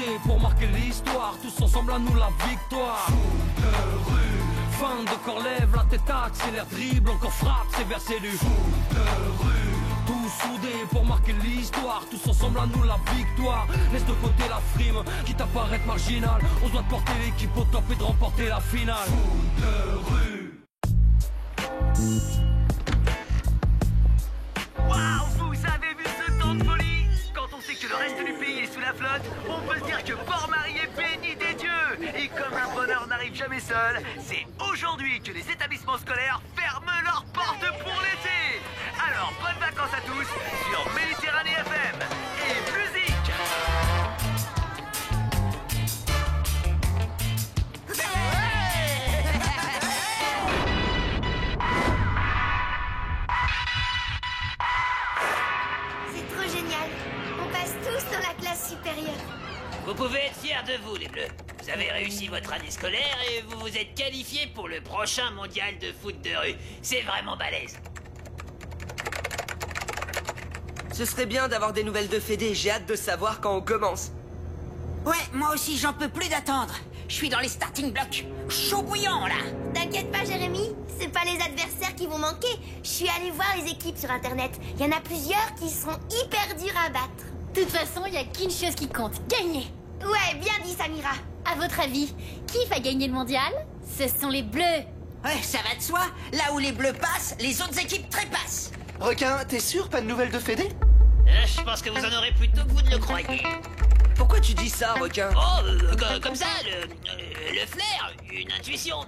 soudés pour marquer l'histoire, tous ensemble à nous la victoire. Foot de rue, fin de corps, lève la tête, accélère, dribble, encore frappe, c'est versé du foot de rue. Tous soudés pour marquer l'histoire, tous ensemble à nous la victoire. Laisse de côté la frime, quitte à paraître marginal. On doit porter l'équipe au top et de remporter la finale. Foot de rue. Waouh, vous avez vu ce temps de folie? Quand on sait que le reste du pays est sous la flotte, on peut se dire que Port-Marie est béni des dieux. Et comme un bonheur n'arrive jamais seul, c'est aujourd'hui que les établissements scolaires ferment leurs portes pour l'été. Alors, bonnes vacances à tous sur Méditerranée FM et musique. C'est trop génial. On passe tous dans la classe supérieure. Vous pouvez être fiers de vous, les Bleus. Vous avez réussi votre année scolaire et vous vous êtes qualifiés pour le prochain mondial de foot de rue. C'est vraiment balèze. Ce serait bien d'avoir des nouvelles de Fédé, j'ai hâte de savoir quand on commence. Ouais, moi aussi, j'en peux plus d'attendre. Je suis dans les starting blocks. Chaud bouillant, là. T'inquiète pas, Jérémy. C'est pas les adversaires qui vont manquer. Je suis allée voir les équipes sur Internet. Il y en a plusieurs qui seront hyper durs à battre. De toute façon, il n'y a qu'une chose qui compte. Gagner. Ouais, bien dit, Samira. À votre avis, qui va gagner le mondial? Ce sont les Bleus. Ouais, ça va de soi. Là où les bleus passent, les autres équipes trépassent. Requin, t'es sûr, pas de nouvelles de Fédé? Je pense que vous en aurez plus tôt que vous ne le croyez. Pourquoi tu dis ça, Requin? Oh, comme ça, le flair, une intuition.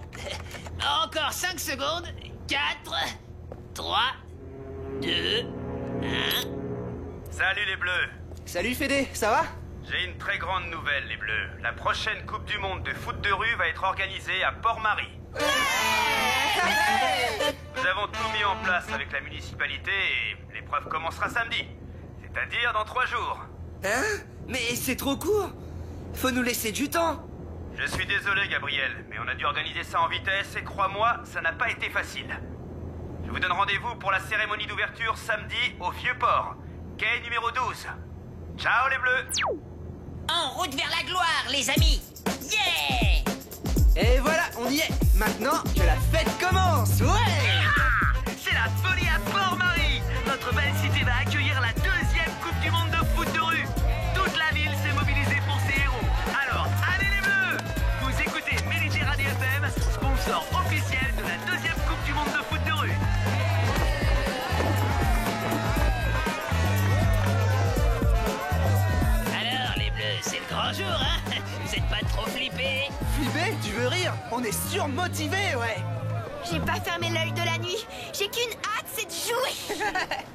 Encore 5 secondes. 4, 3, 2, 1... Salut les Bleus. Salut Fédé, ça va? J'ai une très grande nouvelle, les Bleus. La prochaine Coupe du Monde de foot de rue va être organisée à Port-Marie. Nous avons tout mis en place avec la municipalité et l'épreuve commencera samedi. C'est-à-dire dans 3 jours. Hein? Mais c'est trop court. Faut nous laisser du temps. Je suis désolé, Gabriel, mais on a dû organiser ça en vitesse et crois-moi, ça n'a pas été facile. Je vous donne rendez-vous pour la cérémonie d'ouverture samedi au Vieux-Port. Quai numéro 12. Ciao les Bleus. En route vers la gloire, les amis. Yeah! Et voilà, on y est. Maintenant que la fête commence. Ouais! C'est la folie à Port-Marie. Notre belle cité va accueillir la 2e Coupe du Monde de foot de rue. Toute la ville s'est mobilisée pour ses héros. Alors, allez les Bleus! Vous écoutez Méditerranée FM, sponsor officiel de la 2e Coupe du Monde de foot de rue. Alors, les Bleus, c'est le grand jour, hein? Vous êtes pas trop flippés? Flippé, tu veux rire? On est surmotivés, ouais! J'ai pas fermé l'œil de la nuit. J'ai qu'une hâte, c'est de jouer.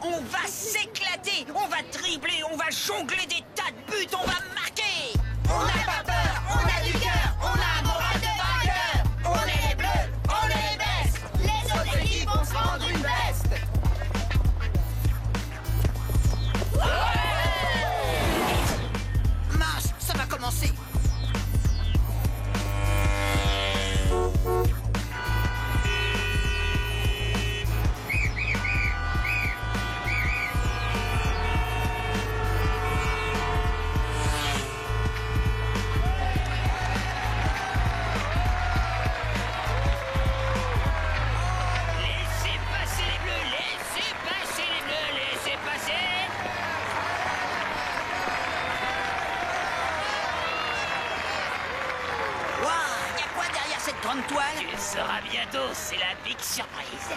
On va s'éclater, on va dribbler, on va jongler des tas de buts, on va marquer. On n'a pas peur, on a du cœur, on a un moral de vainqueur. On est les Bleus, on est les bestes. Les autres équipes vont se rendre une veste. Mince, ça va commencer. Laissez passer les Bleus, laissez passer les Bleus, laissez passer. Waouh, y a quoi derrière cette grande toile? Tu le sauras bientôt, c'est la big surprise.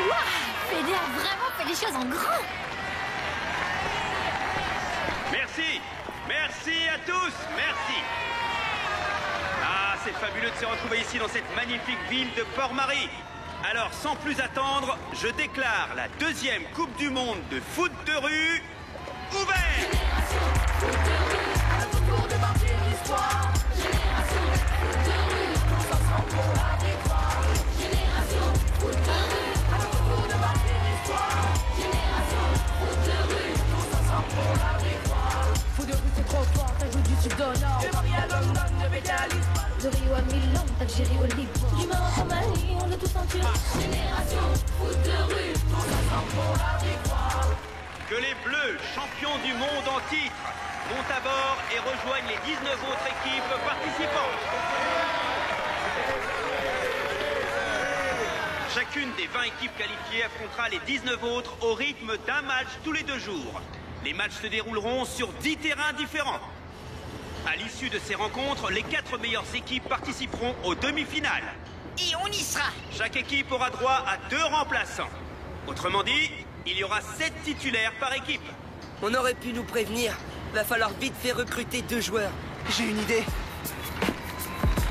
Waouh, Fédé a vraiment fait les choses en grand. Merci. Merci à tous. Merci. Ah, c'est fabuleux de se retrouver ici dans cette magnifique ville de Port-Marie. Alors, sans plus attendre, je déclare la 2e Coupe du Monde de foot de rue ouverte. Foot de rue c'est trop fort, ça joue du sud au nord. De Paris à London, de Bécalis. De Rio à Milan, d'Algérie au Liban. Du Maroc au Mali, on veut tout sentir. Génération foot de rue, tous ensemble pour la victoire. Que les Bleus, champions du monde en titre, montent à bord et rejoignent les 19 autres équipes participantes. Chacune des 20 équipes qualifiées affrontera les 19 autres au rythme d'un match tous les 2 jours. Les matchs se dérouleront sur 10 terrains différents. À l'issue de ces rencontres, les 4 meilleures équipes participeront aux demi-finales. Et on y sera. Chaque équipe aura droit à 2 remplaçants. Autrement dit, il y aura 7 titulaires par équipe. On aurait pu nous prévenir. Va falloir vite faire recruter 2 joueurs. J'ai une idée.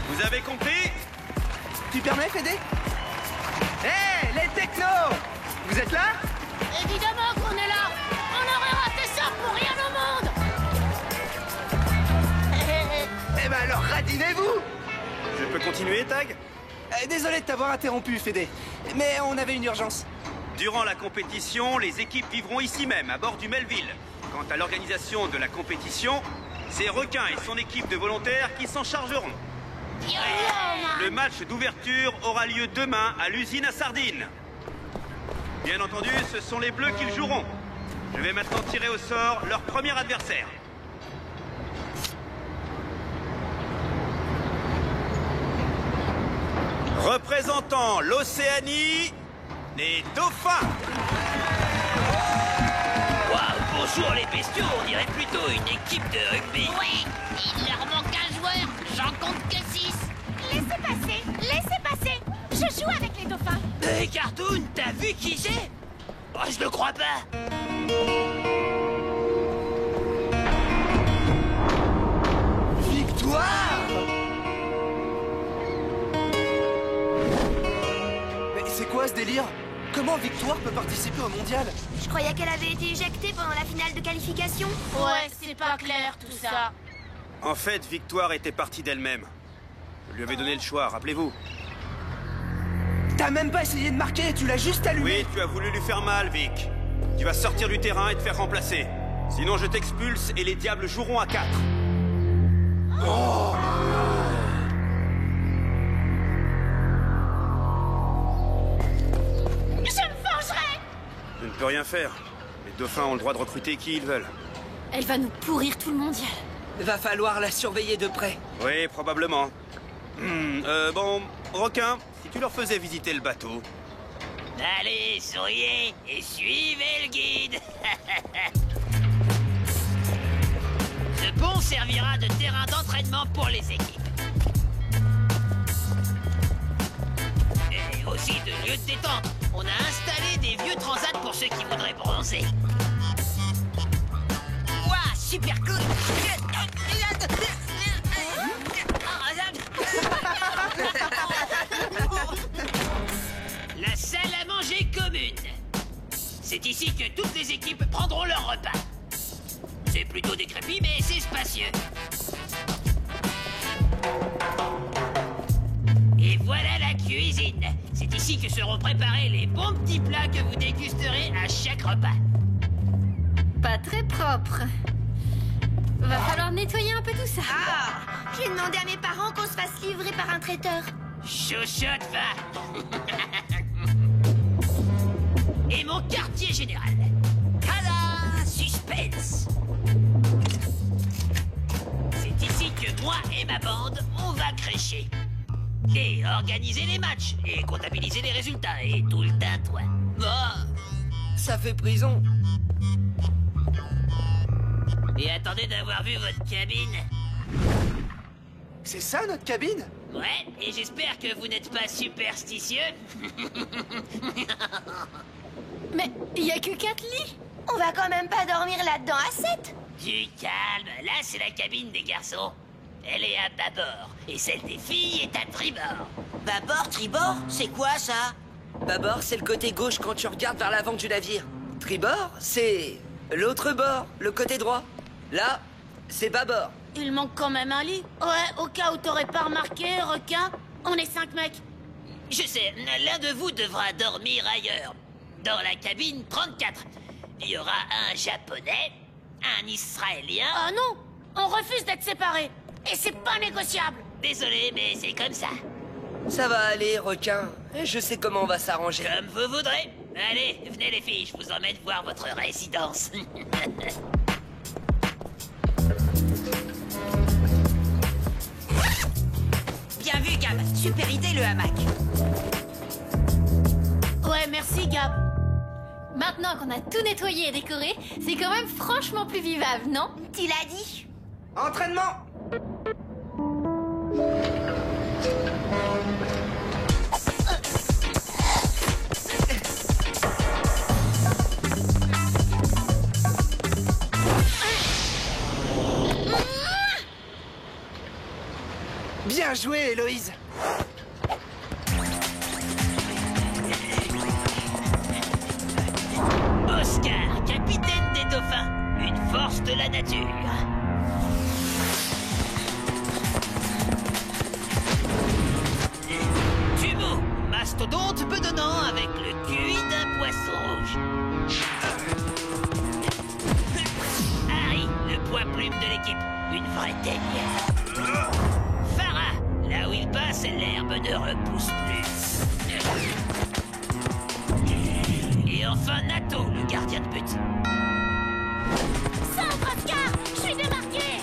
Vous avez compris? Tu permets, Fédé? Hé, les technos! Vous êtes là? Évidemment qu'on est là. On aurait raté ça pour rien au monde. Eh ben alors, radinez-vous! Je peux continuer, Tag? Désolé de t'avoir interrompu, Fédé. Mais on avait une urgence. Durant la compétition, les équipes vivront ici même, à bord du Melville. Quant à l'organisation de la compétition, c'est Requin et son équipe de volontaires qui s'en chargeront. Le match d'ouverture aura lieu demain à l'usine à sardines. Bien entendu, ce sont les Bleus qui le joueront. Je vais maintenant tirer au sort leur premier adversaire. Représentant l'Océanie, les Dauphins. Waouh, bonjour les bestiaux, on dirait plutôt une équipe de rugby. Oui, il leur manque un joueur. J'en compte que 6. Laissez passer, laissez passer. Je joue avec les dauphins. Hey Cartoon, t'as vu qui c'est? Oh, je le crois pas. Victoire! Mais c'est quoi ce délire? Comment Victoire peut participer au mondial? Je croyais qu'elle avait été éjectée pendant la finale de qualification. Ouais, c'est pas clair tout ça. En fait, Victoire était partie d'elle-même. Je lui avais donné le choix, rappelez-vous. T'as même pas essayé de marquer, tu l'as juste allumé. Oui, tu as voulu lui faire mal, Vic. Tu vas sortir du terrain et te faire remplacer. Sinon, je t'expulse et les diables joueront à 4. Oh. Je me vengerai. Je ne peux rien faire. Les dauphins ont le droit de recruter qui ils veulent. Elle va nous pourrir tout le mondial. Va falloir la surveiller de près. Oui, probablement. Bon, Requin, si tu leur faisais visiter le bateau. Allez, souriez et suivez le guide. Ce pont servira de terrain d'entraînement pour les équipes. Et aussi de lieu de détente. On a installé des vieux transats pour ceux qui voudraient bronzer. Ouah, super cool. La salle à manger commune. C'est ici que toutes les équipes prendront leur repas. C'est plutôt décrépit, mais c'est spacieux. Et voilà la cuisine. C'est ici que seront préparés les bons petits plats que vous dégusterez à chaque repas. Pas très propre. Va falloir nettoyer un peu tout ça. Ah, j'ai demandé à mes parents qu'on se fasse livrer par un traiteur. Chuchote, va. Et mon quartier général. Tada! Suspense. C'est ici que moi et ma bande, on va crécher. Et organiser les matchs, et comptabiliser les résultats, et tout le tintouin. Ah, ça fait prison. Et attendez d'avoir vu votre cabine. C'est ça notre cabine? Ouais, et j'espère que vous n'êtes pas superstitieux. Mais il y a que 4 lits. On va quand même pas dormir là-dedans à 7. Du calme, là c'est la cabine des garçons. Elle est à bâbord, et celle des filles est à tribord. Bâbord, tribord, c'est quoi ça? Bâbord, c'est le côté gauche quand tu regardes vers l'avant du navire. Tribord, c'est l'autre bord, le côté droit. Là, c'est bâbord. Il manque quand même un lit. Ouais, au cas où t'aurais pas remarqué, requin, on est 5 mecs. Je sais, l'un de vous devra dormir ailleurs. Dans la cabine 34. Il y aura un japonais, un israélien... Ah non, on refuse d'être séparés. Et c'est pas négociable. Désolé, mais c'est comme ça. Ça va aller, requin. Je sais comment on va s'arranger. Comme vous voudrez. Allez, venez les filles, je vous emmène voir votre résidence. Bien vu, Gab. Super idée, le hamac. Ouais, merci Gab. Maintenant qu'on a tout nettoyé et décoré, c'est quand même franchement plus vivable, non? Tu l'as dit. Entraînement! Bien joué, Héloïse! Oscar, capitaine des dauphins, une force de la nature. Tumo, mastodonte bedonnant avec le QI d'un poisson rouge. Harry, le point plume de l'équipe, une vraie teigne. Farah, là où il passe, l'herbe ne repousse plus. Et enfin Nato, le gardien de but. Centre, Oscar! Je suis démarqué!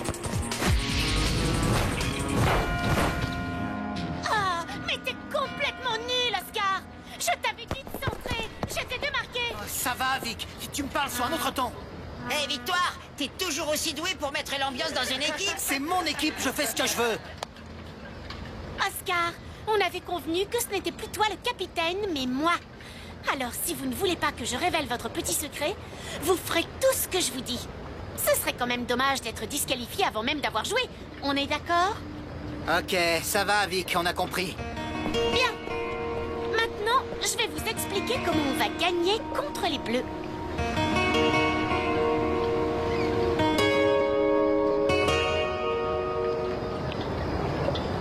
Ah, mais t'es complètement nul, Oscar! Je t'avais dit de centrer! J'étais démarqué! Ça va, Vic. Tu me parles sur un autre ton. Hé, Victoire, t'es toujours aussi doué pour mettre l'ambiance dans une équipe. C'est mon équipe, je fais ce que je veux. Oscar, on avait convenu que ce n'était plus toi le capitaine, mais moi. Alors, si vous ne voulez pas que je révèle votre petit secret, vous ferez tout ce que je vous dis. Ce serait quand même dommage d'être disqualifié avant même d'avoir joué. On est d'accord? Ok, ça va, Vic, on a compris. Bien. Maintenant, je vais vous expliquer comment on va gagner contre les Bleus.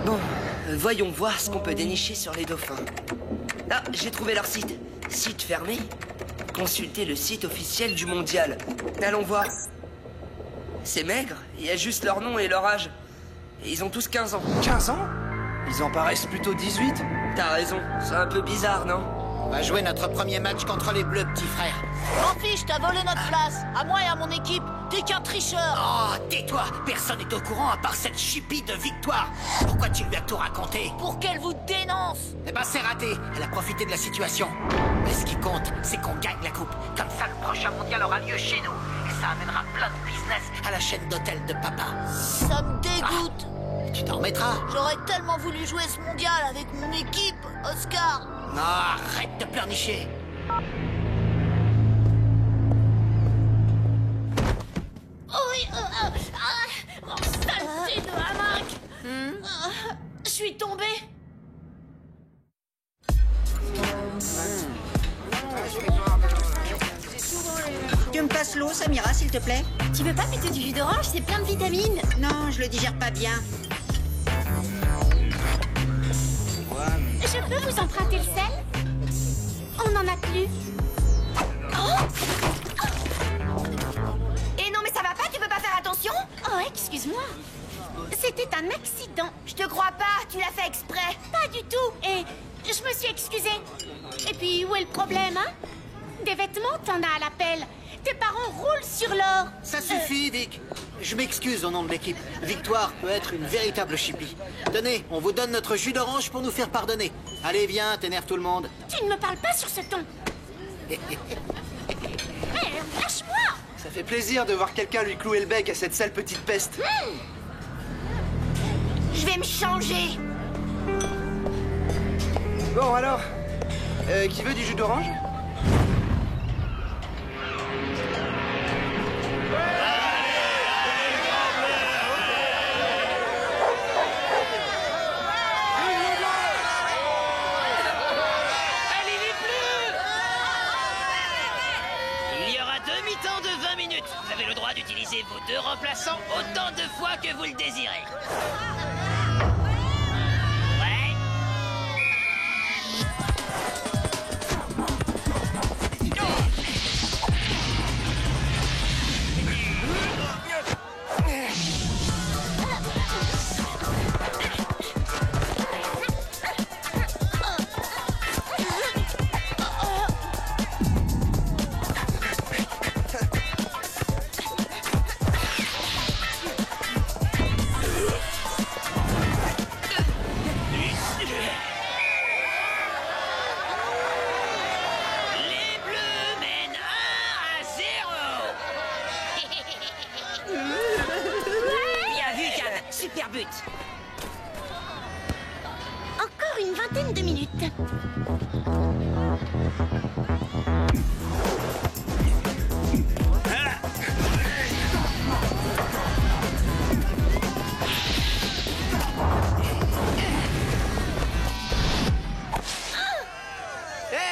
Bon, voyons voir ce qu'on peut dénicher sur les dauphins. Ah, j'ai trouvé leur site. Site fermé. Consultez le site officiel du mondial. Allons voir. C'est maigre, il y a juste leur nom et leur âge. Et ils ont tous 15 ans. 15 ans? Ils en paraissent plutôt 18. T'as raison, c'est un peu bizarre, non? On va jouer notre premier match contre les Bleus, petit frère. M'en fiche, t'as volé notre place. À moi et à mon équipe. T'es qu'un tricheur. Oh, tais-toi! Personne n'est au courant à part cette chipie de Victoire. Pourquoi tu lui as tout raconté? Pour qu'elle vous dénonce. Eh ben, c'est raté. Elle a profité de la situation. Mais ce qui compte, c'est qu'on gagne la coupe. Comme ça, le prochain mondial aura lieu chez nous. Et ça amènera plein de business à la chaîne d'hôtel de papa. Ça me dégoûte. Tu t'en remettras. J'aurais tellement voulu jouer ce mondial avec mon équipe, Oscar. Non, arrête de pleurnicher. Oui, mon saleté de hamac! Je suis tombée. Tu me passes l'eau, Samira, s'il te plaît? Tu veux pas plutôt du jus d'orange? C'est plein de vitamines. Non, je le digère pas bien. Je peux vous emprunter le sel? On n'en a plus. Et non, mais ça va pas, tu peux pas faire attention? Oh, excuse-moi. C'était un accident. Je te crois pas, tu l'as fait exprès. Pas du tout. Et je me suis excusée. Et puis, où est le problème, hein? Des vêtements, t'en as à l'appel. Tes parents roulent sur l'or. Ça suffit, Vic. Je m'excuse au nom de l'équipe. Victoire peut être une véritable chipie. Tenez, on vous donne notre jus d'orange pour nous faire pardonner. Allez, viens, t'énerve tout le monde. Tu ne me parles pas sur ce ton. Hé, lâche-moi. Ça fait plaisir de voir quelqu'un lui clouer le bec à cette sale petite peste. Je vais me changer. Bon, alors, qui veut du jus d'orange? Vous avez le droit d'utiliser vos deux remplaçants autant de fois que vous le désirez. Ouais. Hé,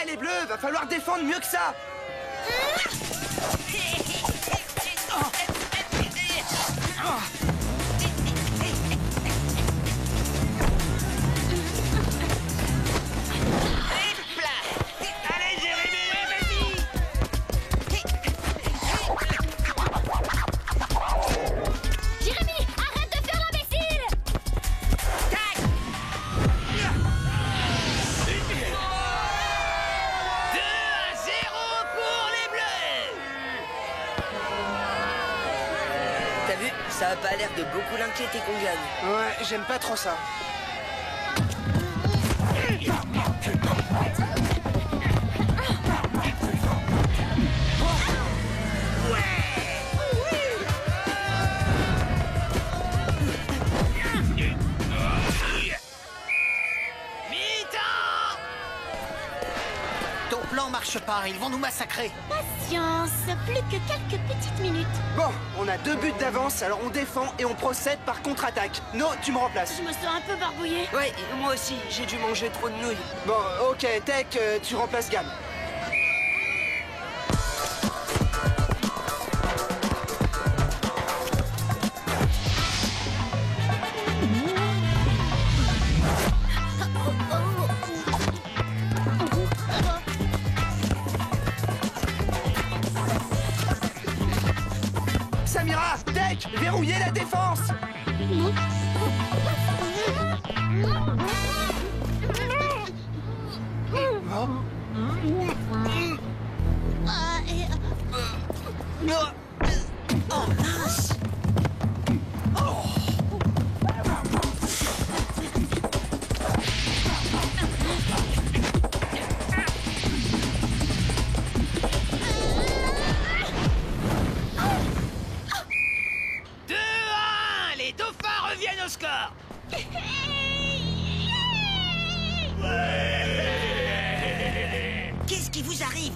les bleus, va falloir défendre mieux que ça. Allez, Jérémy, vas-y. Jérémy, arrête de faire l'imbécile! Tac. 2-0 pour les Bleus. T'as vu? Ça a pas l'air de beaucoup l'inquiéter qu'on gagne. Ouais, j'aime pas trop ça. Mi-temps. Ton plan marche pas, ils vont nous massacrer. Patience, plus que quelques petites minutes. Bon, on a 2 buts d'avance, alors on défend et on procède par contre-attaque. No, tu me remplaces. Je me sens un peu barbouillée. Ouais, moi aussi, j'ai dû manger trop de nouilles. Bon, ok, Tech, tu remplaces Gam. Samira, Tech, verrouillez la défense. Oh mince! Les dauphins reviennent au score. Qu'est-ce qui vous arrive?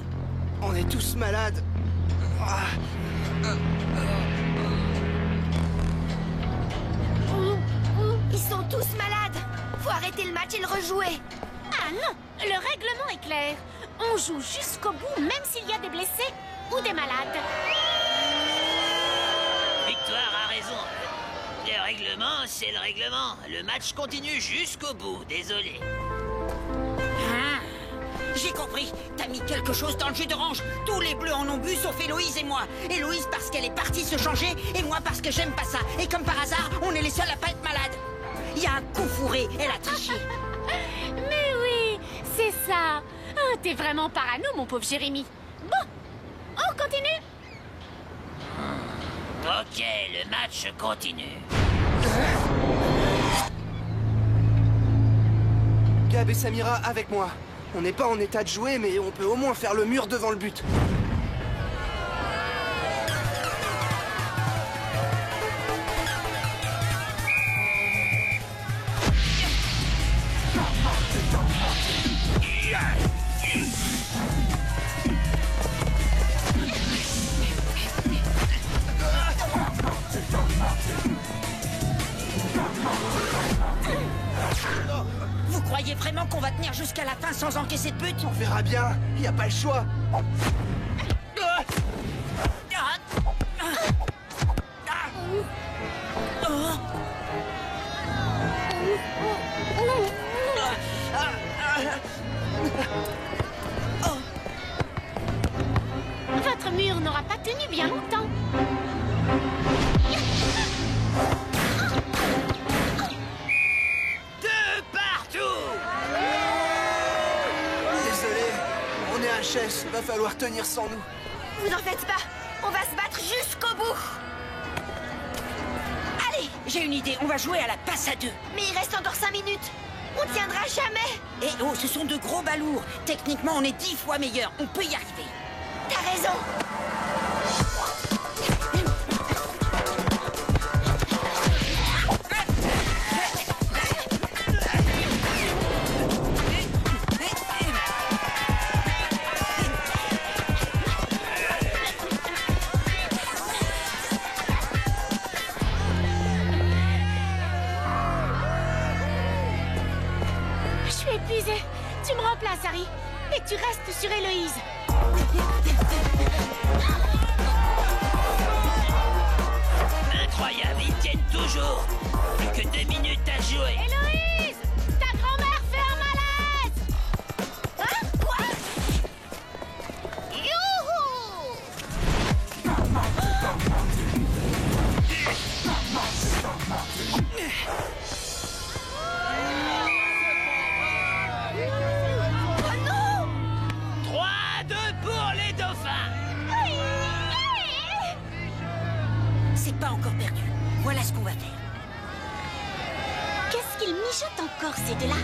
On est tous malades. Ils sont tous malades. Faut arrêter le match et le rejouer. Ah non, le règlement est clair. On joue jusqu'au bout, même s'il y a des blessés ou des malades. Victoire a raison. Le règlement, c'est le règlement. Le match continue jusqu'au bout, désolé. J'ai compris. T'as mis quelque chose dans le jus d'orange. Tous les bleus en ont bu, sauf Héloïse et moi. Héloïse parce qu'elle est partie se changer, et moi parce que j'aime pas ça. Et comme par hasard, on est les seuls à pas être malades. Il y a un coup fourré, elle a triché. Mais oui, c'est ça. Ah, t'es vraiment parano, mon pauvre Jérémy. Bon, on continue. Ok, le match continue. Gab et Samira avec moi. On n'est pas en état de jouer, mais on peut au moins faire le mur devant le but. Vous croyez vraiment qu'on va tenir jusqu'à la fin sans encaisser de but? On verra bien, y a pas le choix. Votre mur n'aura pas tenu bien longtemps. Désolé, on est HS, va falloir tenir sans nous. Vous en faites pas. On va se battre jusqu'au bout. Allez, j'ai une idée, on va jouer à la passe à 2. Mais il reste encore 5 minutes. On tiendra jamais. Eh oh, ce sont de gros balourds. Techniquement, on est 10 fois meilleurs. On peut y arriver. T'as raison. Et tu restes sur Héloïse. Incroyable, ils tiennent toujours. Plus que 2 minutes à jouer. Héloïse! Ta grand-mère fait un malaise! Hein? Quoi? Youhou! Oh non! 3-2 pour les dauphins. C'est pas encore perdu. Voilà ce qu'on va faire. Qu'est-ce qu'ils mijotent encore, ces deux-là?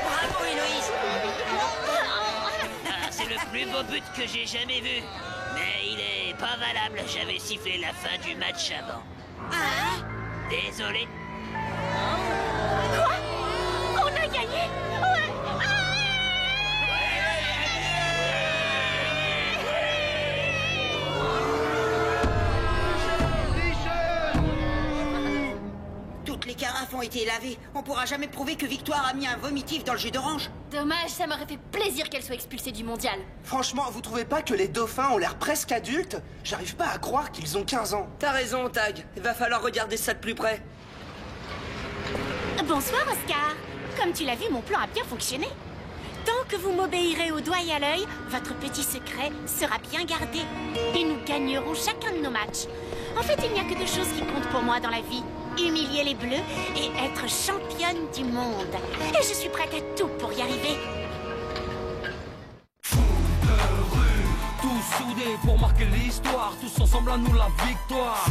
Bravo, Héloïse. Ah, c'est le plus beau but que j'ai jamais vu. Mais il est pas valable, j'avais sifflé la fin du match avant. Hein? Désolé. Quoi? On a gagné? Ouais! Toutes les carafes ont été lavées. On pourra jamais prouver que Victoire a mis un vomitif dans le jus d'orange. Dommage, ça m'aurait fait plaisir qu'elle soit expulsée du mondial. Franchement, vous trouvez pas que les dauphins ont l'air presque adultes? J'arrive pas à croire qu'ils ont 15 ans. T'as raison, Tag. Il va falloir regarder ça de plus près. Bonsoir, Oscar. Comme tu l'as vu, mon plan a bien fonctionné. Tant que vous m'obéirez au doigt et à l'œil, votre petit secret sera bien gardé. Et nous gagnerons chacun de nos matchs. En fait, il n'y a que deux choses qui comptent pour moi dans la vie. Humilier les Bleus et être championne du monde. Et je suis prête à tout pour y arriver. Tous soudés pour marquer l'histoire, tous ensemble à nous la victoire.